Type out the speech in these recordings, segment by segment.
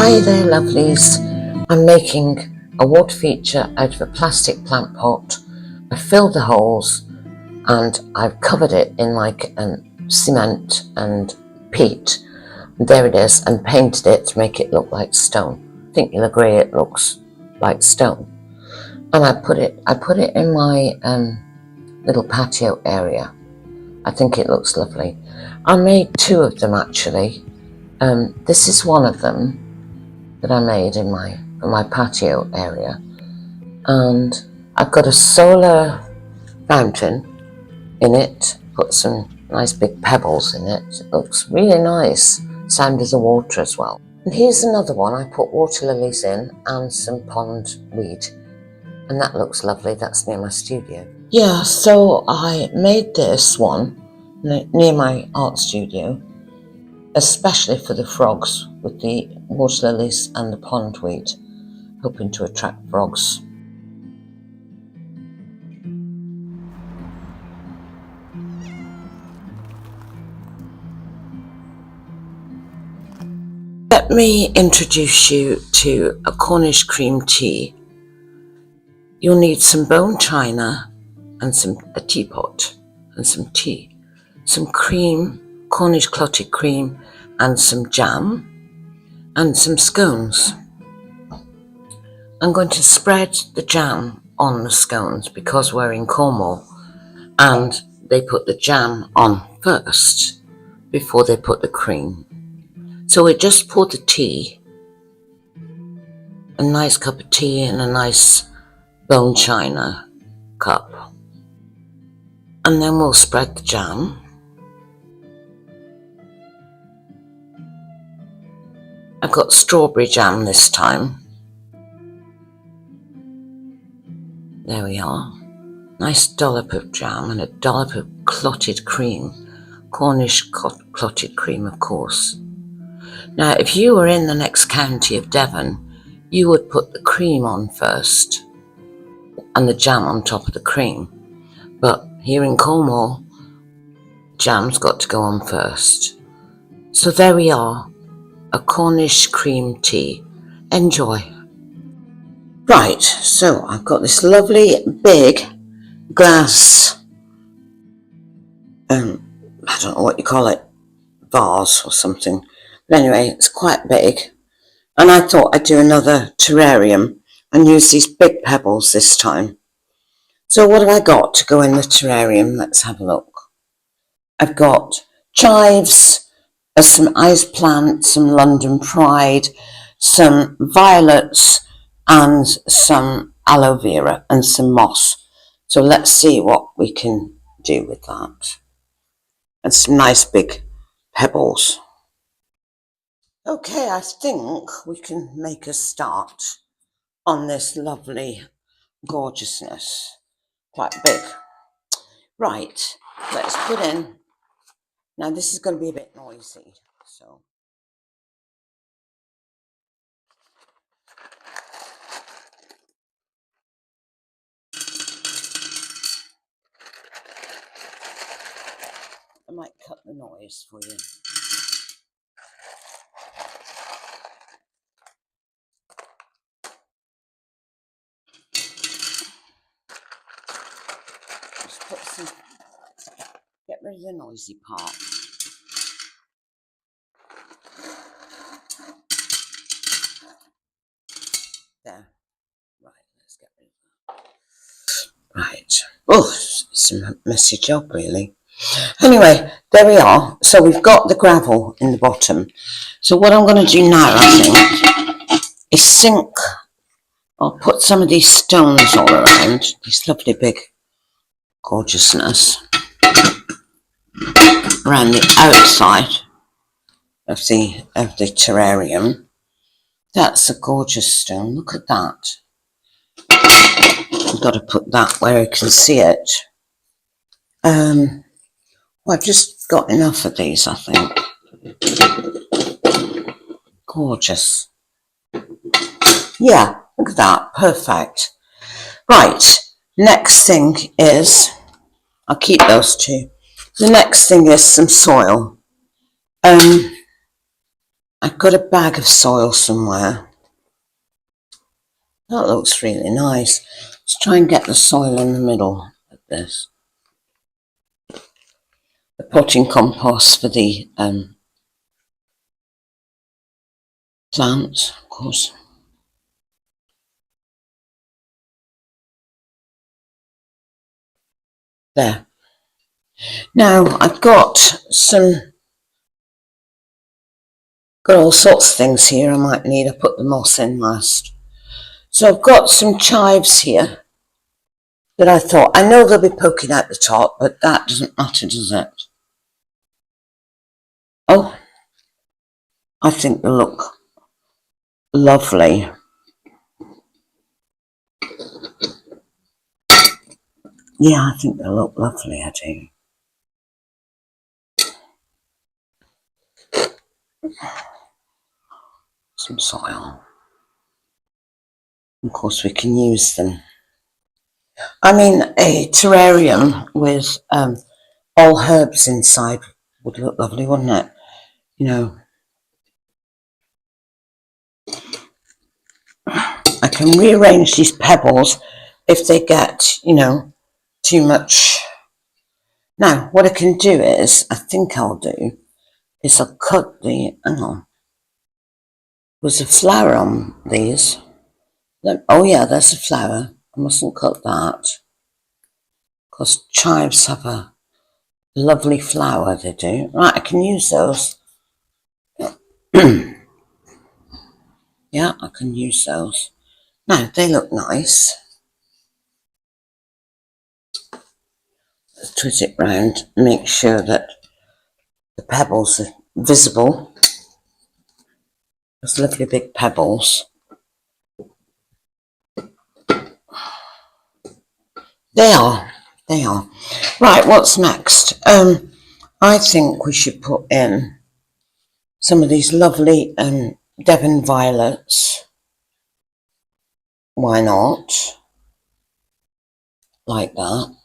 Hi there lovelies, I'm making a water feature out of a plastic plant pot. I filled the holes and I've covered it in like cement and peat, and there it is, and painted it to make it look like stone. I think you'll agree it looks like stone. And I put it in my little patio area. I think it looks lovely. I made two of them actually. This is one of them that I made in my patio area, and I've got a solar fountain in it, put some nice big pebbles in it. It looks really nice, sound of the water as well. And here's another one. I put water lilies in and some pond weed, and that looks lovely. That's near my studio. Yeah, so I made this one near my art studio, especially for the frogs, with the water lilies and the pondweed, hoping to attract frogs. Let me introduce you to a Cornish cream tea. You'll need some bone china and a teapot and some tea, some cream, Cornish clotted cream, and some jam and some scones. I'm going to spread the jam on the scones because we're in Cornwall and they put the jam on first before they put the cream. So we just pour the tea, a nice cup of tea in a nice bone china cup, and then we'll spread the jam. I've got strawberry jam this time. There we are. Nice dollop of jam and a dollop of clotted cream. Cornish clotted cream, of course. Now, if you were in the next county of Devon, you would put the cream on first and the jam on top of the cream. But here in Cornwall, jam's got to go on first. So there we are, a Cornish cream tea. Enjoy. Right, so I've got this lovely big glass, I don't know what you call it, vase or something. But anyway, it's quite big. And I thought I'd do another terrarium and use these big pebbles this time. So what have I got to go in the terrarium? Let's have a look. I've got chives, some ice plants, some London Pride, some violets, and some aloe vera and some moss. So let's see what we can do with that. And some nice big pebbles. Okay, I think we can make a start on this lovely gorgeousness. Quite big. Right, let's put in. Now this is going to be a bit noisy, so. I might cut the noise for you. Just put some, get rid of the noisy part. There. Right, let's get rid of that. Right. Oh, it's a messy job really. Anyway, there we are. So we've got the gravel in the bottom. So what I'm going to do now, I think, is sink. I'll put some of these stones all around, this lovely big gorgeousness, around the outside of the terrarium. That's a gorgeous stone. Look at that. I've got to put that where you can see it. Well, I've just got enough of these, I think. Gorgeous. Yeah, look at that. Perfect. Right. Next thing is, I'll keep those two. The next thing is some soil. I've got a bag of soil somewhere. That looks really nice. Let's try and get the soil in the middle of this. The potting compost for the plants, of course. There. Now I've got all sorts of things here I might need. I put the moss in last. So I've got some chives here that I thought, I know they'll be poking out the top, but that doesn't matter, does it? Oh, I think they look lovely. Yeah, I think they look lovely, I do. Some soil. Of course, we can use them. I mean, a terrarium with all herbs inside would look lovely, wouldn't it? You know, I can rearrange these pebbles if they get, you know, too much. Now, what I can do is, I think I'll do, is I'll cut the, hang on, was a flower on these? Oh yeah, there's a flower. I mustn't cut that, because chives have a lovely flower, they do. Right, I can use those. Yeah, I can use those. Now, they look nice. Let's twist it round, make sure that the pebbles are visible. Those lovely big pebbles. They are. Right, what's next? I think we should put in some of these lovely Devon violets. Why not? Like that.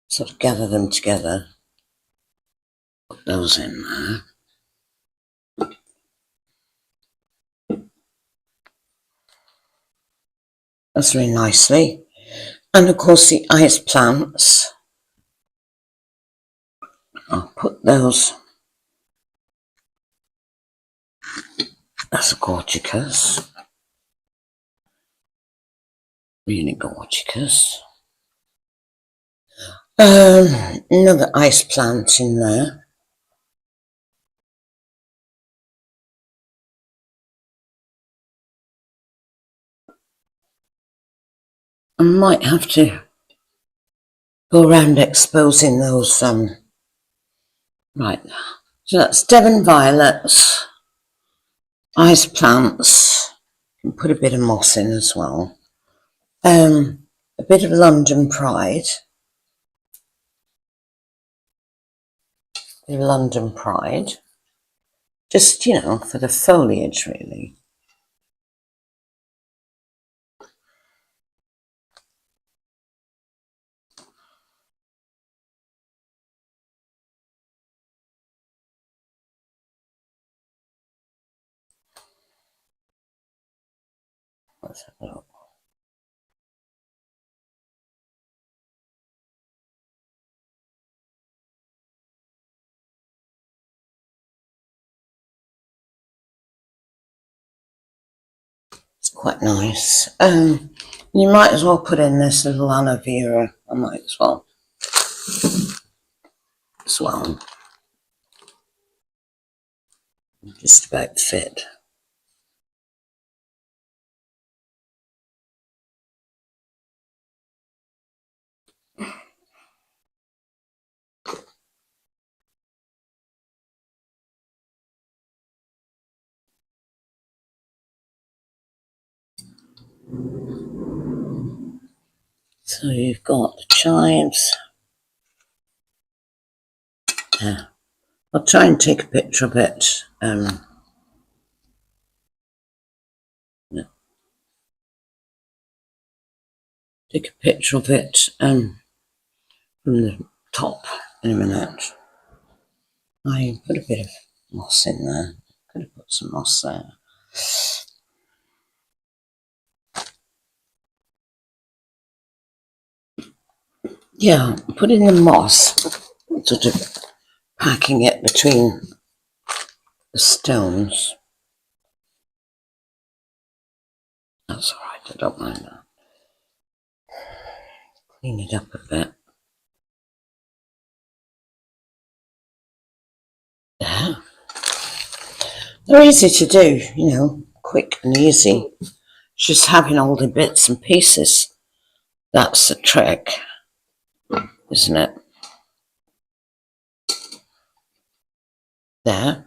Sort of gather them together. Put those in there. That's really nicely. And of course the ice plants. I'll put those. That's a gorgeous. Really gorgeous. Another ice plant in there. I might have to go around exposing those right. So that's Devon violets, ice plants, and put a bit of moss in as well. A bit of London Pride. Just, you know, for the foliage, really. Let's have a look. It's quite nice. You might as well put in this little aloe vera. I might as well. Just about fit. So you've got the chives. Yeah. I'll try and take a picture of it. Take a picture of it from the top in a minute. I put a bit of moss in there. Could have put some moss there. Yeah, putting the moss, sort of packing it between the stones. That's all right, I don't mind that. Clean it up a bit. Yeah. They're easy to do, you know, quick and easy. Just having all the bits and pieces. That's the trick, isn't it? There.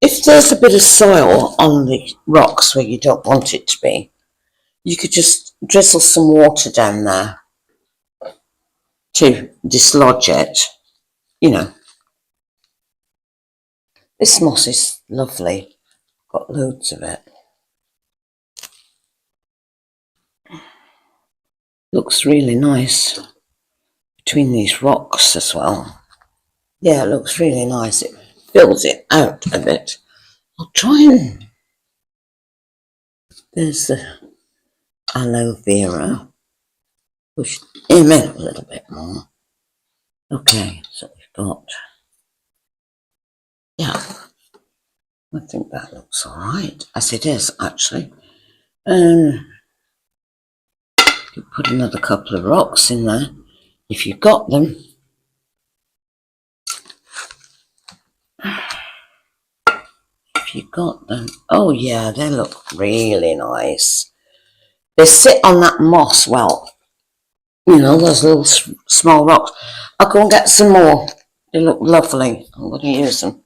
If there's a bit of soil on the rocks where you don't want it to be, you could just drizzle some water down there to dislodge it, you know. This moss is lovely. Got loads of it. Looks really nice between these rocks as well. Yeah, it looks really nice. It fills it out a bit. I'll try and... There's the aloe vera. Push him in a little bit more. Okay, so we've got... Yeah, I think that looks all right, as it is, actually. You put another couple of rocks in there, if you've got them. If you got them. Oh yeah, they look really nice. They sit on that moss well. You know, those little small rocks. I'll go and get some more. They look lovely. I'm going to use them.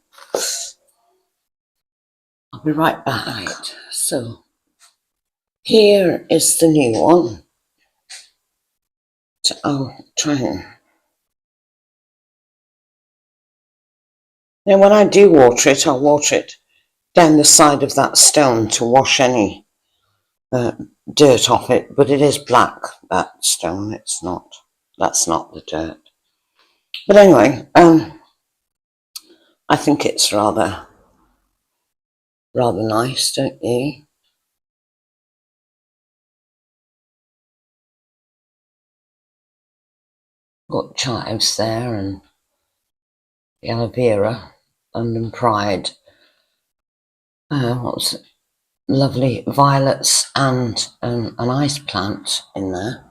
I'll be right back. Right, so here is the new one. So I'll try and... Now when I do water it, I'll water it down the side of that stone to wash any dirt off it, but it is black, that stone. It's not, that's not the dirt. But anyway, I think it's rather nice, don't you? Got chives there and the aloe vera, London Pride. What was it? Lovely violets and an ice plant in there.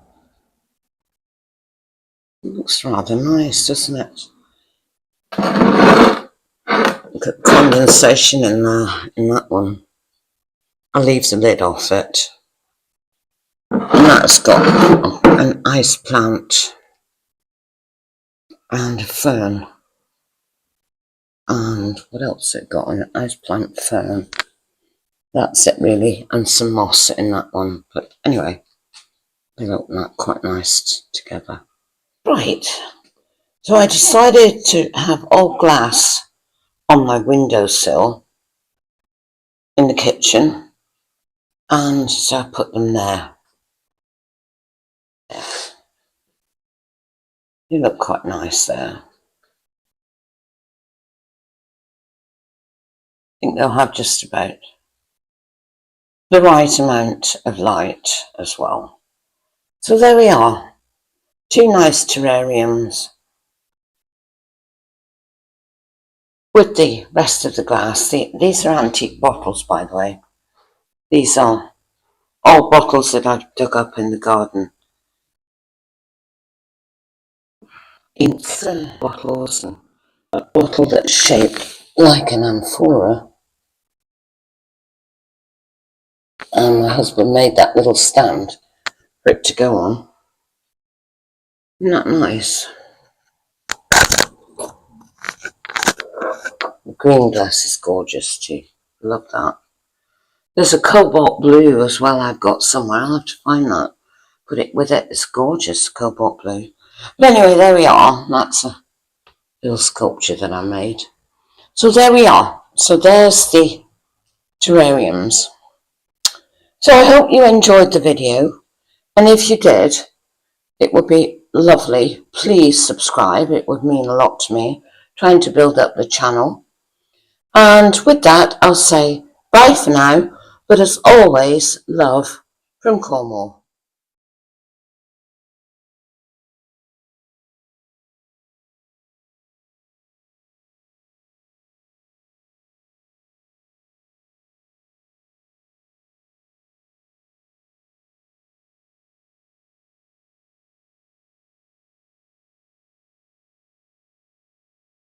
It looks rather nice, doesn't it? Look at condensation in there, in that one. I'll leave the lid off it. And that's got an ice plant and a fern. And what else it got? An ice plant, fern. That's it really, and some moss in that one. But anyway, they look quite nice together. Right, so I decided to have all glass on my windowsill in the kitchen, and so I put them there. Yeah. They look quite nice there. I think they'll have just about the right amount of light as well. So there we are. Two nice terrariums with the rest of the glass. These are antique bottles, by the way. These are old bottles that I've dug up in the garden. It's bottles, and a bottle that's shaped like an amphora. And my husband made that little stand for it to go on. Isn't that nice? The green glass is gorgeous too. Love that. There's a cobalt blue as well I've got somewhere. I'll have to find that. Put it with it. It's gorgeous, cobalt blue. But anyway, there we are. That's a little sculpture that I made. So there we are. So there's the terrariums. So I hope you enjoyed the video. And if you did, it would be lovely. Please subscribe. It would mean a lot to me. trying to build up the channel. And with that, I'll say bye for now, but as always, love from Cornwall.